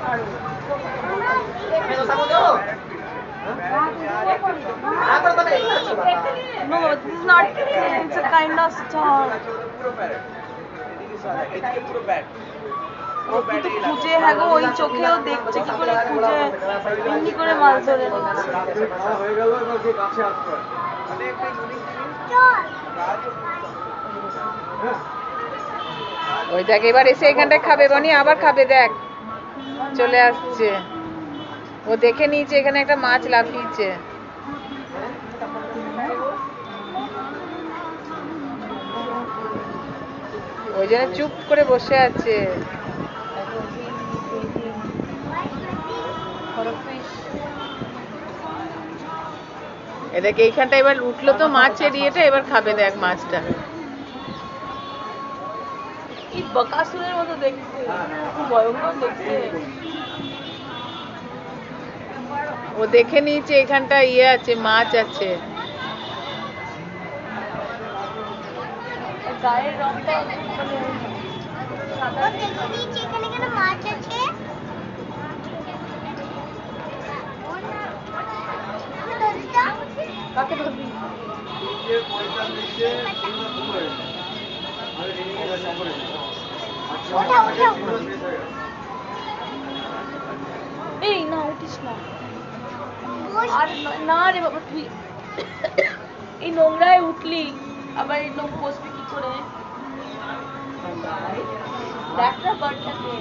No, this is not. It's a kind of star. কিন্তু খুঁজে হ্যাঁ গো ওই চোখেও দেখছে কি করে খুঁজে এমনি করে মাছ ধরে নিচ্ছে। ওই দেখ এবার এসে এখানটা খাবে বনি, আবার খাবে, দেখ চলে আসছে। ও দেখে নিয়েছে এখানে একটা মাছ লাফিয়েছে। ওই জন্য চুপ করে বসে আছে। এদেরকে এইখানটা এবার উঠলো তো মাছের ইয়েটা, এবার খাবে দেখ মাছটা। কি বকাসুরের মতো দেখতে, খুব ভয়ঙ্কর দেখতে। ও দেখে নিয়েছে এখানটা ইয়ে আছে, মাছ আছে। গায়ের রংটা মানে সাদা। এখানে কেন মাছ আছে? কাকে ধরবি? এই না উঠিস না, আর না রে বাবা, তুই এই নোংরায় উঠলি, আবার এই লোক বসবি কি করে? দেখ না বাড়িটাকে।